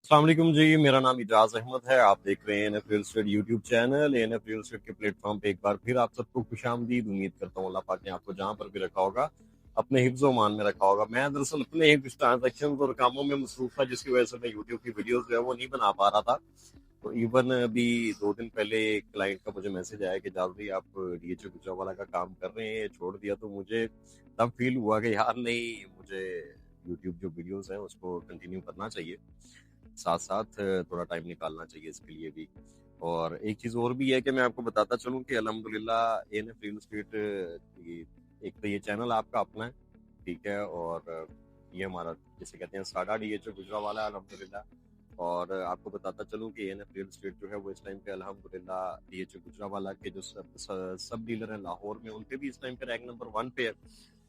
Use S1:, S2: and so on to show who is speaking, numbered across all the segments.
S1: अस्सलाम वालेकुम जी, मेरा नाम इजाज़ अहमद है। आप देख रहे हैं NF real estate YouTube channel. NF real estate के प्लेटफॉर्म पे एक बार फिर आप सबको खुशामदीद। उम्मीद करता हूँ अल्लाह पाक ने आपको जहाँ पर भी रखा होगा अपने हिफ्ज़ मान में रखा होगा। मैं दरअसल अपने ही कुछ ट्रांजेक्शन और कामों में मसरूफ़ था, जिसकी वजह से मैं यूट्यूब की वीडियोज़ जो है वो नहीं बना पा रहा था। तो इवन अभी 2 दिन पहले एक क्लाइंट का मुझे मैसेज आया कि जावेद आप डीएचओ गुजरावाला का काम कर रहे हैं, छोड़ दिया। तो मुझे तब फील हुआ कि यार नहीं, मुझे यूट्यूब जो वीडियोज़ हैं उसको कंटिन्यू करना चाहिए, साथ साथ थोड़ा टाइम निकालना चाहिए इसके लिए भी। और एक चीज़ और भी है कि मैं आपको बताता चलूँ कि अल्हम्दुलिल्लाह एएनएफ रियल एस्टेट, एक तो ये चैनल आपका अपना है, ठीक है, और ये हमारा जिसे कहते हैं साडा डीएचओ गुजरावाला है अल्हम्दुलिल्लाह। और आपको बताता चलूँ कि एएनएफ रियल एस्टेट जो है वो इस टाइम पे अल्हम्दुलिल्लाह डीएचओ गुजरावाला के जो सब डीलर हैं लाहौर में, उनके भी इस टाइम पे रैंक नंबर 1 पे है।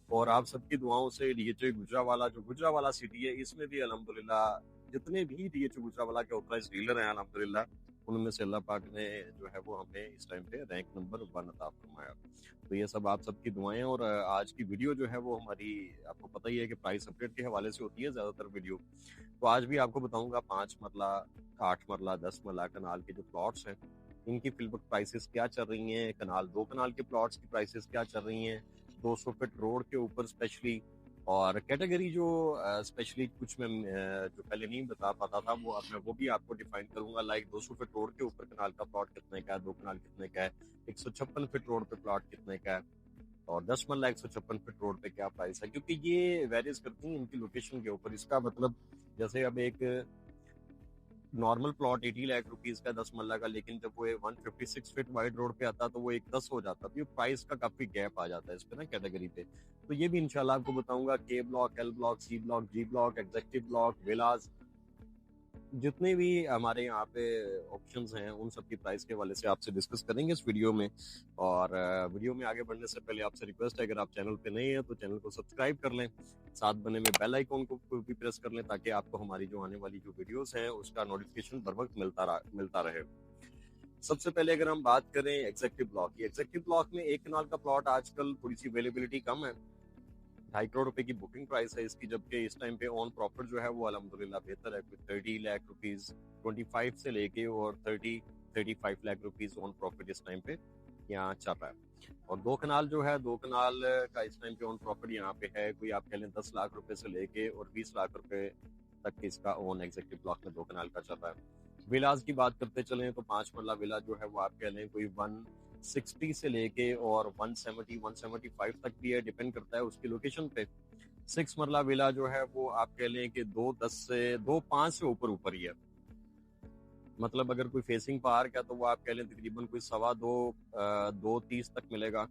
S1: और आप सबकी दुआओं से डीएचओ गुजरावाला जो गुजरावाला सिटी है, इसमें भी अल्हम्दुलिल्लाह जितने भी डीएचओ गुजरावाला के ऑथराइज्ड डीलर हैं अल्हम्दुलिल्लाह, उनमें से अल्लाह पाक ने जो है वो हमें इस टाइम पे रैंक नंबर 1 अता फरमाया। तो ये सब आप सबकी दुआएं। और आज की वीडियो जो है वो हमारी, आपको पता ही है कि प्राइस अपडेट के हवाले से होती है ज़्यादातर वीडियो। तो आज भी आपको बताऊंगा 5 मरला, 8 मरला, 10 मरला कनाल के जो प्लॉट्स हैं, इनकी फिलवक्त प्राइसेस क्या चल रही हैं, कनाल 2 कनाल के प्लॉट्स की प्राइसेस क्या चल रही हैं, 200 फीट रोड के ऊपर स्पेशली। और कैटेगरी जो स्पेशली कुछ मैं जो पहले नहीं बता पाता था, वो अब मैं वो भी आपको डिफाइन करूंगा। लाइक 200 फीट रोड के ऊपर कनाल का प्लॉट कितने का है, 2 कनाल कितने का है, 156 फीट रोड पे प्लॉट कितने का है, और 10 मरला 156 फीट रोड पे क्या प्राइस है, क्योंकि ये वेरीज करती हैं इनकी लोकेशन के ऊपर। इसका मतलब जैसे अब एक नॉर्मल प्लॉट 80 लाख रुपीज का 10 मरला का, लेकिन जब वो 156 फीट वाइड रोड पे आता तो वो एक 10 हो जाता। तो ये प्राइस का काफी गैप आ जाता है इस पे ना, कैटेगरी पे। तो ये भी इंशाल्लाह आपको बताऊंगा। K block, L block, C block, G block, executive block, villas, जितने भी हमारे यहाँ पे ऑप्शंस हैं, उन सब की प्राइस के हवाले से आपसे डिस्कस करेंगे इस वीडियो में। और वीडियो में आगे बढ़ने से पहले आपसे रिक्वेस्ट है, अगर आप चैनल पे नए हैं तो चैनल को सब्सक्राइब कर लें, साथ बने में बेल आइकॉन को भी प्रेस कर लें, ताकि आपको हमारी जो आने वाली जो वीडियोस हैं उसका नोटिफिकेशन बर वक्त मिलता रहे। सबसे पहले अगर हम बात करें एग्जेक्टिव ब्लॉक की, एग्जेक्टिव ब्लॉक में एक कनाल का प्लॉट आजकल थोड़ी सी अवेलेबिलिटी कम है। 2.5 करोड़ रुपए की बुकिंग प्राइस है इसकी, जबकि इस टाइम पे ऑन प्रॉफिट जो है वो अल्हम्दुलिल्लाह बेहतर है। 30 लाख रुपीज 25 से लेके और 35 लाख रुपीज ऑन प्रॉफिट इस टाइम पे यहाँ चल रहा है। और 2 कनाल जो है, 2 कनाल का इस टाइम पे ऑन प्रॉफिट यहाँ पे है, कोई आप कह लें 10 लाख रुपए से लेके और 20 लाख रुपए तक इसका ऑन एग्जेक्टिव ब्लॉक में 2 कनाल का चल रहा है। विलास की बात करते चलें तो 5 मरला विला जो है वो आप कह लें कोई 160 से लेके और 170 175 तक भी है, डिपेंड करता है उसकी लोकेशन पे। 6 मरला विला जो है वो आप कह लें कि 210 से 2.5 से ऊपर ऊपर ही है। मतलब अगर कोई फेसिंग पार्क है तो वो आप कह लें तकरीबन कोई 2.25 तक मिलेगा।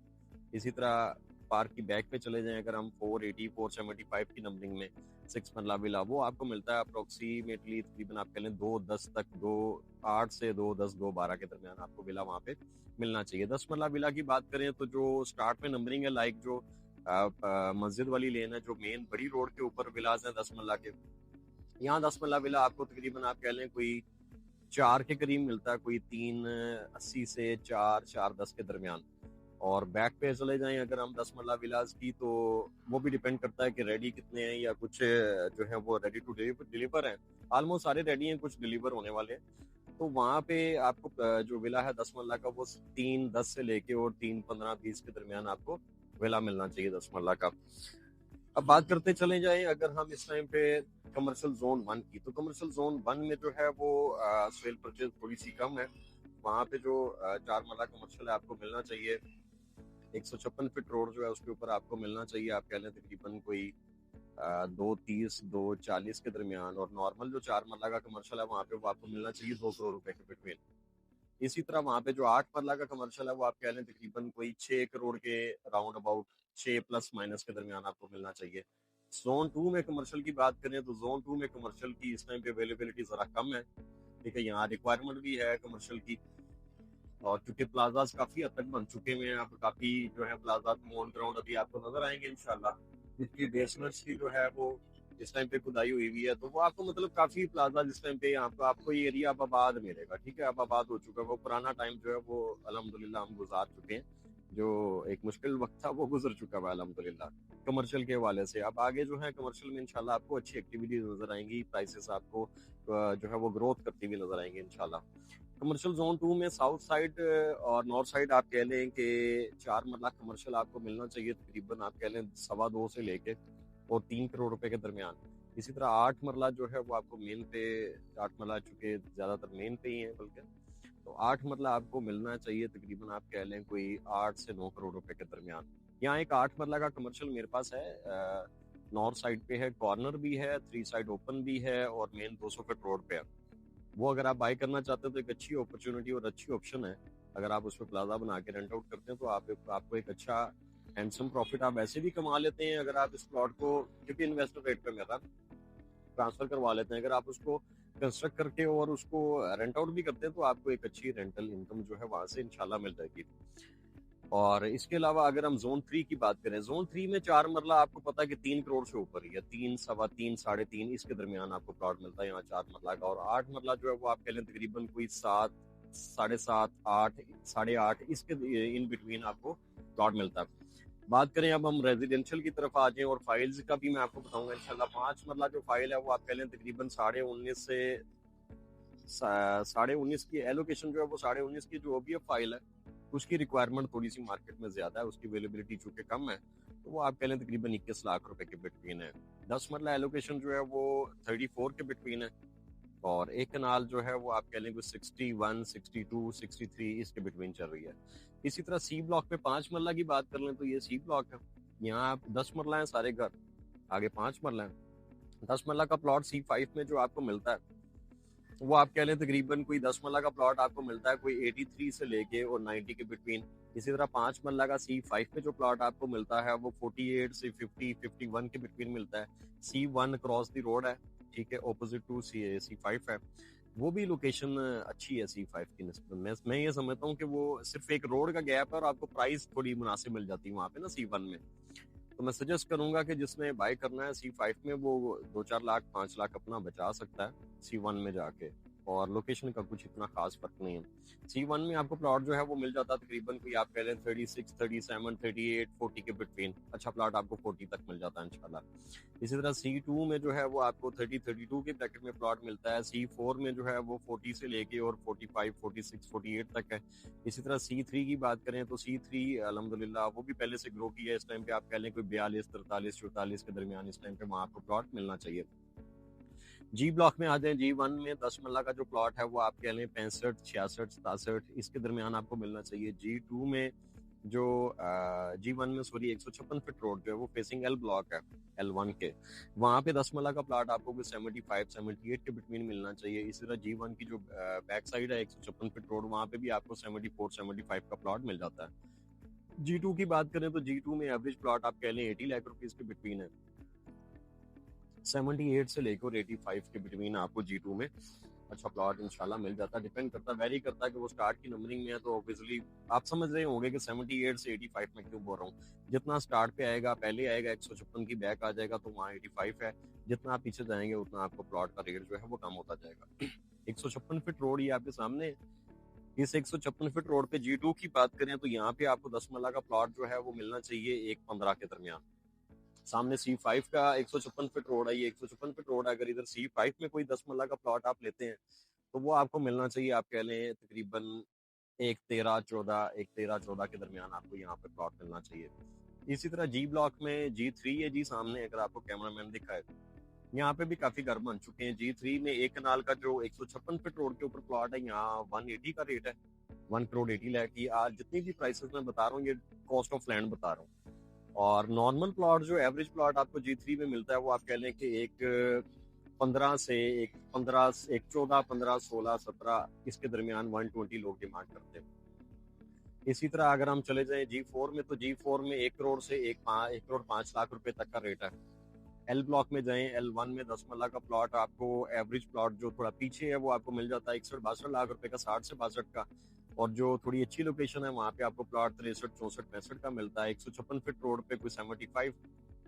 S1: इसी तरह पार्क की बैक पे चले जाएं अगर हम 480 475 की नंबरिंग में 6 मरला विला, वो आपको मिलता है अप्रोक्सीमेटली तकरीबन आप कह लें 210 तक, 2.8 से 210 2.12 के दरमियान आपको विला वहाँ पे मिलना चाहिए। 10 मरला विला की बात करें तो जो स्टार्ट में नंबरिंग है, लाइक जो मस्जिद वाली लेन है, जो मेन बड़ी रोड के ऊपर विलास है 10 मरला के, यहाँ 10 मरला विला आपको तकरीबन आप कह लें कोई 4 के करीब मिलता है, कोई 380 से 410 के दरमियान। और बैक पे चले जाएं अगर हम 10 मरला विलास की, तो वो भी डिपेंड करता है कि रेडी कितने हैं, या कुछ जो है वो रेडी टू डिलीवर हैं। ऑलमोस्ट सारे रेडी हैं, कुछ डिलीवर होने वाले हैं। तो वहाँ पे आपको जो विला है 10 मरला का, वो 310 से लेके और 315-20 के दरमियान आपको विला मिलना चाहिए 10 मरला का। अब बात करते चले जाए अगर हम इस टाइम पे कमर्शियल जोन 1 की, तो कमर्शियल जोन 1 में जो है वो सेल परचेज थोड़ी सी कम है। वहाँ पे जो 4 मरला कमर्शियल है आपको मिलना चाहिए 156 फीट रोड जो है उसके ऊपर आपको मिलना चाहिए, आप कह लें तकरीबन कोई 230 240 के दरमियान। और नॉर्मल जो 4 मरला का कमर्शियल है वहाँ पे वो आपको मिलना चाहिए 2 करोड़ रुपए के बिटवीन। इसी तरह वहाँ पे जो 8 मरला का कमर्शियल है वो आप कह लें तकरीबन कोई 6 करोड़ के राउंड अबाउट, 6 प्लस माइनस के दरमियान आपको मिलना चाहिए। जोन 2 में कमर्शियल की बात करें तो जोन 2 में कमर्शियल की इस टाइम पे अवेलेबिलिटी जरा कम है, ठीक है। यहाँ रिक्वायरमेंट भी है कमर्शियल की, और क्योंकि प्लाजाज काफी हद तक बन चुके हैं, अब काफी जो है प्लाजा ऑन ग्राउंड अभी आपको नजर आएंगे इंशाल्लाह, जिसकी बेसमेंट्स की जो है वो इस टाइम पे खुदाई हुई हुई है। तो वो आपको मतलब काफी प्लाजा जिस टाइम पे यहाँ पे आपको ये एरिया अब आबाद मिलेगा, ठीक है। अब आबाद हो चुका है, वो पुराना टाइम जो है वो अल्हम्दुलिल्लाह हम गुजार चुके हैं। जो एक मुश्किल वक्त था वो गुजर चुका है अल्हम्दुलिल्लाह कमर्शियल के हवाले से। अब आगे जो है कमर्शियल में इंशाल्लाह आपको अच्छी एक्टिविटीज नजर आएंगी, प्राइसेस आपको जो है वो ग्रोथ करती हुई नजर आएंगी इंशाल्लाह। कमर्शियल जोन 2 में साउथ साइड और नॉर्थ साइड आप कह लें कि 4 मरला कमर्शियल आपको मिलना चाहिए, तकरीबन आप कह लें 2.25 से लेके और 3 करोड़ रुपए के दरमियान। इसी तरह 8 मरला जो है वो आपको मेन पे, 8 मरला चूंकि ज्यादातर मेन पे ही है बल्कि, तो 8 मरला आपको मिलना चाहिए तकरीबन आप कह लें कोई 8 से 9 करोड़ रुपए के दरमियान। यहाँ एक 8 मरला का कमर्शियल मेरे पास है, नॉर्थ साइड पे है, कॉर्नर भी है, 3 साइड ओपन भी है और मेन 200 फीट रोड पे है। वो अगर आप बाय करना चाहते हो तो एक अच्छी अपॉर्चुनिटी और अच्छी ऑप्शन है। अगर आप उसमें प्लाजा बना के रेंट आउट करते हैं तो आपको एक अच्छा हैंडसम प्रॉफिट आप ऐसे भी कमा लेते हैं। अगर आप इस प्लॉट को, क्योंकि इन्वेस्टर रेट पे मेरा ट्रांसफर करवा लेते हैं, अगर आप उसको कंस्ट्रक्ट करके और उसको रेंट आउट भी करते हैं तो आपको एक अच्छी रेंटल इनकम जो है वहां से इंशाल्लाह मिल जाएगी। और इसके अलावा अगर हम जोन 3 की बात करें, जोन 3 में 4 मरला आपको पता है कि 3 करोड़ से ऊपर ही है, 3, सवा 3, 3.5 इसके दरमियान आपको प्लॉट मिलता है यहाँ 4 मरला का। और 8 मरला जो है वो आप कह लें तकरीबन कोई 7, 7.5, 8, 8.5 इसके इन बिटवीन आपको प्लॉट मिलता है। बात करें अब हम रेजिडेंशियल की तरफ आ जाएं और फाइल्स का भी मैं आपको बताऊंगा इंशाल्लाह। 5 मरला जो फाइल है वो आप कह लें तकरीबन 19.5 से 19.5 की एलोकेशन जो है वो 19.5 की जो OBF फाइल है उसकी रिक्वायरमेंट थोड़ी सी मार्केट में ज्यादा है, उसकी अवेलेबिलिटी चूंकि कम है, तो वो आप कह लें तकरीबन 21 लाख रुपए के बिटवीन है। 10 मरला एलोकेशन जो है वो 34 के बिटवीन है और एक कनाल जो है वो आप कह लें कुछ 61, 62, 63 इसके बिटवीन चल रही है। इसी तरह सी ब्लॉक पे 5 मरला की बात कर लें तो ये सी ब्लॉक है, यहाँ आप 10 मरला है सारे घर, आगे 5 मरला है। 10 मरला का प्लॉट C5 में जो आपको मिलता है वो आप कह लें तकरीबन कोई 10 मरला का प्लॉट आपको मिलता है कोई 83 से लेके और 90 के बिटवीन। इसी तरह 5 मरला का C5 पे जो प्लॉट आपको मिलता है वो 48 से 50, 51 के बिटवीन मिलता है। C1 क्रॉस द रोड है, ठीक है, ऑपोजिट टू C5 है। वो भी लोकेशन अच्छी है C5 की निस्बत में। मैं ये समझता हूँ कि वो सिर्फ एक रोड का गैप है और आपको प्राइस थोड़ी मुनासिब मिल जाती है वहाँ पे ना C1 में। तो मैं सजेस्ट करूंगा कि जिसने बाय करना है C5 में वो 2-4 लाख 5 लाख अपना बचा सकता है C1 में जाके, और लोकेशन का कुछ इतना खास फर्क नहीं है। C1 में आपको प्लॉट जो है वो मिल जाता है तकरीबन कोई आप कह लें 36, 37, 38, 40 के बिटवीन। अच्छा प्लॉट आपको 40 तक मिल जाता है इंशाल्लाह। इसी तरह C2 में जो है वो आपको 30, 32 के ब्रैकेट में प्लॉट मिलता है। C4 में जो है वो 40 से लेके और 45, 46, 48 तक है। इसी तरह C3 की बात करें तो C3 अल्हम्दुलिल्लाह वो भी पहले से ग्रो किया है। इस टाइम पे आप कह लें कोई 42, 43, 44 के दरमियान इस टाइम पे वहाँ आपको प्लॉट मिलना चाहिए। जी ब्लॉक में आ जाए, G1 में 10 मरला का जो प्लॉट है वो आप कह लें 65, 66, 67 इसके दरमियान आपको मिलना चाहिए। G2 में जो G1 में सॉरी 156 फीट रोड जो है वो फेसिंग L ब्लॉक है, L1 के, वहाँ पे 10 मरला का प्लॉट आपको कोई 75, 78 के बिटवीन मिलना चाहिए। इसी तरह G1 की जो बैक साइड है 156 फीट रोड, वहाँ पे भी आपको 74, 75 का प्लॉट मिल जाता है। G2 की बात करें तो G2 में एवरेज प्लॉट आप कह लें 80 लाख रुपीज के बिटवीन है। 78 से लेकर 85 के बिटवीन आपको G2 में अच्छा प्लॉट इंशाल्लाह मिल जाता है। डिपेंड करता है, वेरी करता है कि वो स्टार्ट की नंबरिंग में है, तो ऑब्वियसली आप समझ रहे होंगे कि 78 से 85 में क्यों बोल रहा हूँ। जितना स्टार्ट पे आएगा, पहले आएगा 156 की बैक आ जाएगा तो वहाँ 85 है, जितना आप पीछे जाएंगे उतना आपको प्लॉट का रेट जो है वो कम होता जाएगा। 156 फीट रोड ये आपके सामने, इस 156 फीट रोड पे G2 की बात करें तो यहाँ पे आपको 10 मरला का प्लॉट जो है वो मिलना चाहिए 1.15 के दरमियान। सामने C5 का 156 फीट रोड है, ये 156 फीट रोड है। अगर इधर C5 में कोई 10 मरला का प्लॉट आप लेते हैं तो वो आपको मिलना चाहिए आप कह लें तकरीबन 1.13, 14 के दरमियान आपको यहाँ पे प्लॉट मिलना चाहिए। इसी तरह जी ब्लॉक में G3 है जी सामने, अगर आपको कैमरामैन दिखाए, यहाँ पे भी काफी घर बन चुके हैं। G3 में एक कनाल का जो 156 फीट रोड के ऊपर प्लॉट है, यहाँ 180 का रेट है, 1 करोड़ 80 लाख की। आज जितनी भी प्राइसेस मैं बता रहा हूँ ये कॉस्ट ऑफ लैंड बता रहा हूँ। और नॉर्मल प्लॉट जो एवरेज प्लॉट आपको G3 में मिलता है वो आप कह लें कि एक 15 से एक 15, एक 14, 15, 16, 17 इसके दरमियान 120 लोग डिमांड करते हैं। इसी तरह अगर हम चले जाएं G4 में तो G4 में 1 करोड़ से 1 करोड़ 5 लाख रुपए तक का रेट है। L ब्लॉक में जाएं, L1 में 10 मरला का प्लॉट आपको एवरेज प्लॉट जो थोड़ा पीछे है वो आपको मिल जाता है 61-62 लाख रुपए का, 60 से 62 का। और जो थोड़ी अच्छी लोकेशन है वहाँ पे आपको प्लॉट 63, 64, 65 का मिलता है। 156 फीट रोड पे कोई 75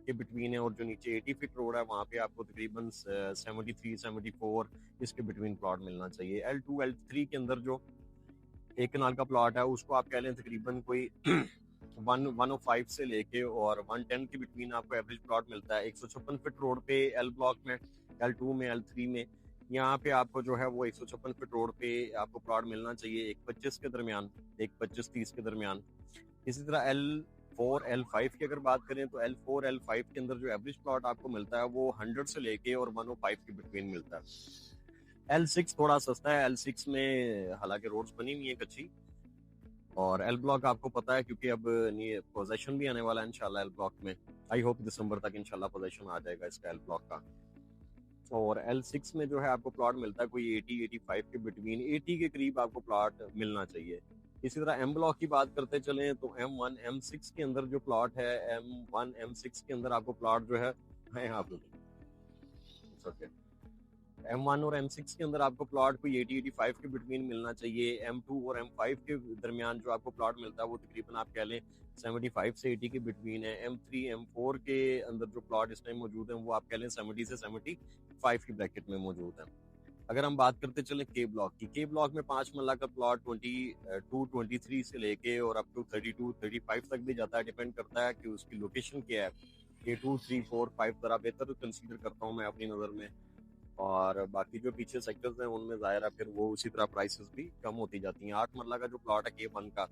S1: के बिटवीन है और जो नीचे 80 फीट रोड है वहाँ पे आपको तकरीबन 73, 74 इसके बिटवीन प्लॉट मिलना चाहिए। L2, L3 के अंदर जो एक कनाल का प्लॉट है उसको आप कह लें तकरीबन कोई 105 से लेके और 110 के बिटवीन आपको एवरेज प्लॉट मिलता है 156 फीट रोड पे एल ब्लॉक में, L2 में, L3 में। यहाँ पे आपको जो है वो 156 फीट रोड पे आपको प्लॉट मिलना चाहिए 125 के दरमियान, 125-30 के दरमियान। इसी तरह L4 L5 की अगर बात करें तो L4 L5 के अंदर जो एवरेज प्लॉट आपको मिलता है वो 100 से लेके और 105 के बिटवीन मिलता है। L6 थोड़ा सस्ता है, L6 में हालांकि रोड्स बनी हुई है कच्ची, और एल ब्लॉक आपको पता है क्योंकि अब पोजेशन भी आने वाला है इंशाल्लाह एल ब्लॉक में। आई होप दिसंबर तक इंशाल्लाह पोजेशन आ जाएगा इसका एल ब्लॉक का। और L6 में जो है आपको प्लॉट मिलता है कोई 80-85 के बिटवीन, 80 के करीब आपको प्लॉट मिलना चाहिए। इसी तरह एम ब्लॉक की बात करते चलें तो M1 M6 के अंदर जो प्लॉट है, M1 M6 के अंदर आपको प्लॉट जो है आप ओके, M1 और M6 के अंदर आपको प्लॉट कोई 80-85 के बिटवीन मिलना चाहिए। M2 और M5 के दरमियान जो आपको प्लॉट मिलता है वो तकरीबन आप कह लें 75 से 80 के बिटवीन है। M3 M4 के अंदर जो प्लॉट इस टाइम मौजूद हैं वो आप कह लें 70 से 75 की ब्रैकेट में मौजूद हैं। अगर हम बात करते चले के ब्लॉक की, के ब्लॉक में 5 मरला का प्लॉट 22-23 से लेके और अप टू 32-35 तक भी जाता है, डिपेंड करता है कि उसकी लोकेशन क्या है। के 2 3 4 5 जरा बेहतर कंसीडर करता हूँ मैं अपनी नज़र में, और बाकी जो पीछे सेक्टर्स हैं उनमें जाहिर है फिर वो उसी तरह प्राइसेस भी कम होती जाती हैं। 8 मरला का जो प्लॉट है के1 का,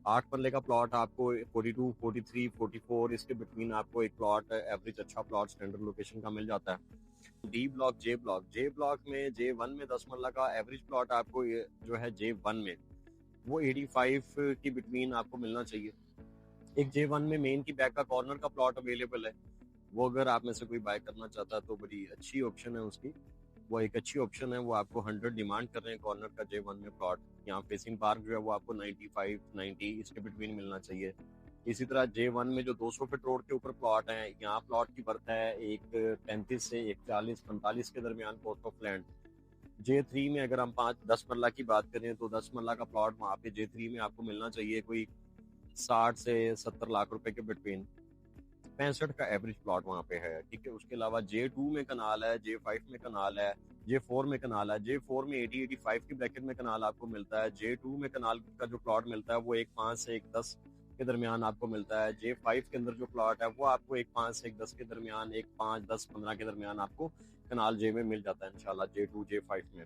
S1: 8 मरले का प्लॉट आपको 42 43 44 इसके बिटवीन आपको एक प्लॉट एवरेज अच्छा प्लॉट स्टैंडर्ड लोकेशन का मिल जाता है। डी ब्लॉक जे ब्लॉक में J1 में 10 मरला का एवरेज प्लॉट आपको जो है J1 में वो 85 की बिटवीन आपको मिलना चाहिए। एक J1 में मेन की बैक का कॉर्नर का प्लॉट अवेलेबल है, वो अगर आप में से कोई बाय करना चाहता है तो बड़ी अच्छी ऑप्शन है उसकी, वो एक अच्छी ऑप्शन है। वो आपको 100 डिमांड कर रहे हैं कॉर्नर का J1 में प्लॉट। यहाँ फेसिंग पार्क जो है वो आपको 95-90 इसके बिटवीन मिलना चाहिए। इसी तरह J1 में जो 200 फीट रोड के ऊपर प्लॉट है, यहाँ प्लॉट की बर्थ है एक 35 से एक 40-45 के दरमियान कॉस्ट ऑफ लैंड। J3 में अगर हम 5-10 मरला की बात करें तो 10 मरला का प्लॉट वहाँ पे J3 में आपको मिलना चाहिए कोई 60 से 70 लाख रुपए के बिटवीन, 65 का एवरेज प्लॉट वहाँ पे है। ठीक है, उसके अलावा J2 में कनाल है, J5 में कनाल है, J4 में कनाल है। J4 में 80-85 की ब्रैकेट में कनाल आपको मिलता है। J2 में कनाल का जो प्लॉट मिलता है वो 1.5 से 1.10 के दरमियान आपको मिलता है। J5 के अंदर जो प्लॉट है वो आपको 1.5 से 1.10 के दरमियान, 1.5 10 15 के दरमियान आपको कनाल J में मिल जाता है इंशाल्लाह J2 J5 में।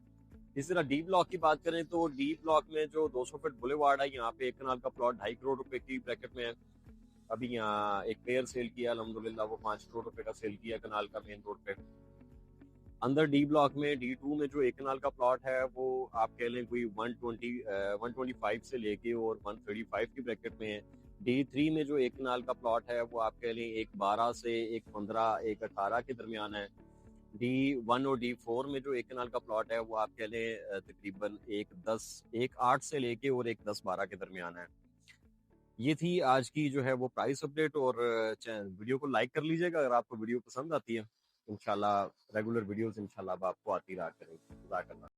S1: इसी तरह डी ब्लॉक की बात करें तो डी ब्लॉक में जो 200 फीट बुलेवार्ड है, यहाँ पे एक कनाल का प्लॉट 2.5 करोड़ रुपए की ब्रैकेट में है। अभी यहाँ एक पेयर सेल किया अल्हम्दुलिल्लाह, वो 5 करोड़ रुपए का सेल किया कनाल का मेन रोड पे। अंदर डी ब्लॉक में D2 में जो एक कनाल का प्लॉट है वो आप कह लें कोई 125 से लेके और 135 की ब्रैकेट में है। D3 में जो एक कनाल का प्लॉट है वो आप कह लें एक 12 से एक 15 एक 18 के दरमियान है। D1 और D4 में जो एक कनाल का प्लॉट है वो आप कह लें तकरीबन एक 8 से लेके और एक 10-12 के दरमियान है। ये थी आज की जो है वो प्राइस अपडेट, और वीडियो को लाइक कर लीजिएगा अगर आपको वीडियो पसंद आती है। इंशाल्लाह रेगुलर वीडियोस इंशाल्लाह अब आपको आती रहा करेंगे।